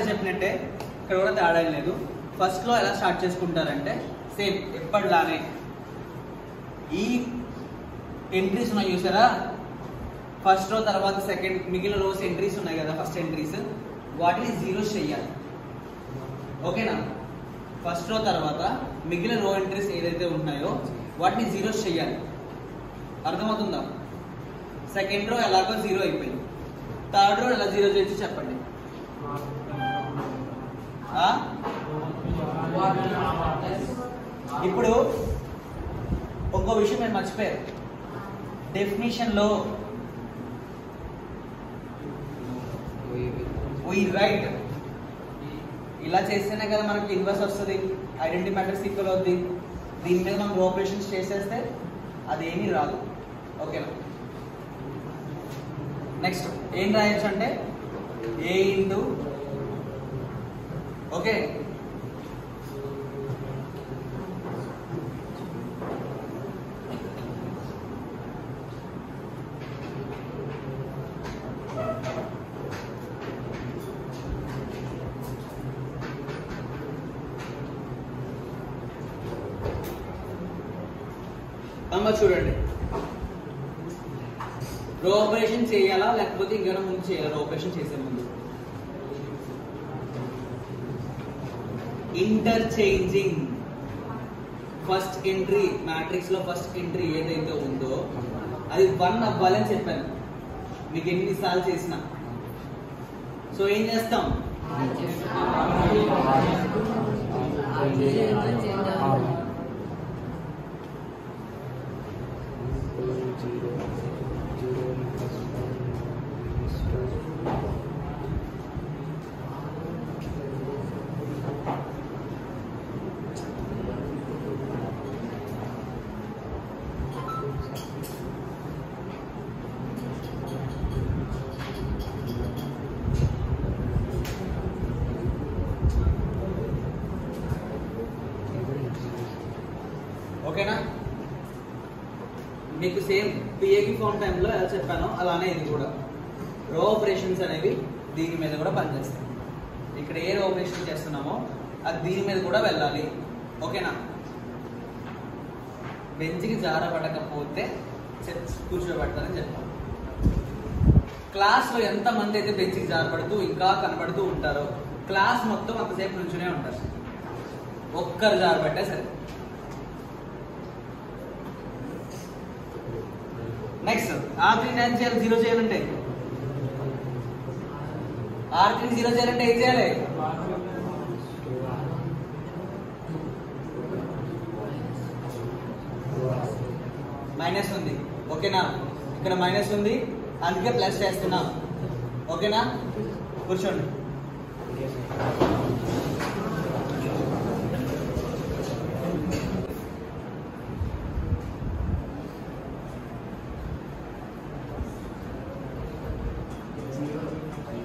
చెప్పినట్టే ఇక్కడ కూడా తేడా లేదు. ఫస్ట్ లో ఎలా స్టార్ట్ చేసుకుంటారంటే సేమ్ ఎప్పటిలానే ఈ ఎంట్రీస్ ఉన్నాయి చూసారా, ఫస్ట్ రో తర్వాత సెకండ్ మిగిలిన రోస్ ఎంట్రీస్ ఉన్నాయి కదా, ఫస్ట్ ఎంట్రీస్ వాటిని జీరోస్ చెయ్యాలి. ఓకేనా? ఫస్ట్ రో తర్వాత మిగిలిన రో ఎంట్రీస్ ఏదైతే ఉన్నాయో వాటిని జీరోస్ చెయ్యాలి. అర్థమవుతుందా? సెకండ్ రో ఎలాగో జీరో అయిపోయింది, థర్డ్ రో ఎలా జీరో చేసి చెప్పండి. ఇప్పుడు ఇంకో విషయం నేను మర్చిపోయాను, డెఫినిషన్ లో we write ఇలా చేస్తేనే కదా మనకి ఇన్వర్స్ వస్తుంది, ఐడెంటిటీ మ్యాట్రిక్స్ ఈక్వల్ అవుతుంది. దీని మీద మనం ఆపరేషన్స్ చేసేస్తే అదేమీ రాదు. ఓకేనా? నెక్స్ట్ ఏం రాయొచ్చు అంటే ఏ ఇంటూ, ఓకే, చూడండి, రో ఆపరేషన్ చేయాలా లేకపోతే ఇంకా ముందు చేయాలా? రో ఆపరేషన్ చేసే ముందు ఇంటర్చేంజింగ్ ఫస్ట్ ఎంట్రీ మ్యాట్రిక్స్ లో ఫస్ట్ ఎంట్రీ ఏదైతే ఉందో అది 1 అవ్వాలని చెప్పాను మీకు ఎన్నిసార్లు చేసినా. సో ఏం చేస్తాం, ఓకేనా? మీకు సేమ్ పిఏకి ఫోన్ టైంలో ఎలా చెప్పానో అలానే ఇది కూడా రో ఆపరేషన్స్ అనేవి దీని మీద కూడా పనిచేస్తాయి. ఇక్కడ ఏ రో ఆపరేషన్ చేస్తున్నామో అది దీని మీద కూడా వెళ్ళాలి. ఓకేనా? బెంచ్కి జారపడకపోతే కూర్చోబెడతారని చెప్పాను. క్లాస్లో ఎంతమంది అయితే బెంచ్కి జారపడుతూ ఇంకా కనబడుతూ ఉంటారో క్లాస్ మొత్తం అంతసేపు నుంచునే ఉంటారు. ఒక్కరు జారపడ్డా సరే. నెక్స్ట్ R3 ఏం చేయాలి? జీరో చేయాలంటే R3 జీరో చేయాలంటే ఏం చేయాలి? మైనస్ ఉంది. ఓకేనా? ఇక్కడ మైనస్ ఉంది అందుకే ప్లస్ చేస్తున్నాం. ఓకేనా? కూర్చోండి.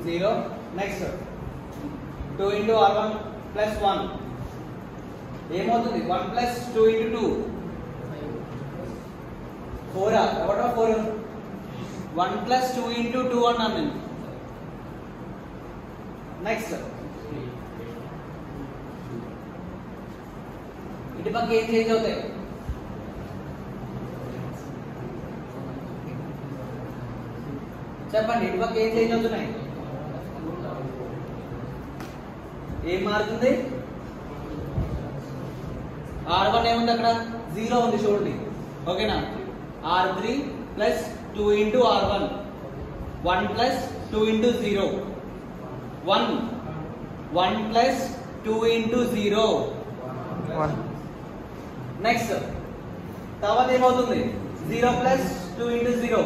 Zero. Next 2 into R1 plus 1 ఏమవుతుంది? 1 plus 2 into 2 4. ఎవటో 4. 1 plus 2 into 2 అన్నాను నేను. నెక్స్ట్ ఇటు పక్క ఏం చేంజ్ అవుతాయి? చెప్పండి, ఇటు పక్క ఏం చేంజ్ అవుతున్నాయి? ఏం మారుతుంది? R1 ఏముంది అక్కడ? 0 ఉంది చూడండి. ఓకేనా? R3 plus 2 into R1 1 plus 2 into 0 1 plus 2 into 0 1. Next తర్వాత ఏమవుతుంది? 0 plus 2 into 0.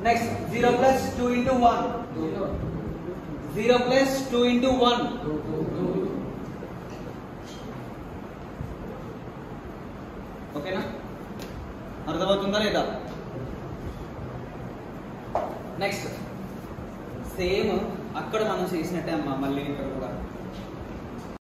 Next 0 plus 2 into 1 0 plus 2 into 1 ఓకేనా? అర్థమవుతుందా లేదా? నెక్స్ట్ సేమ్ అక్కడ మనం చేసినట్టే అమ్మా, మళ్ళీ ఇక్కడ కూడా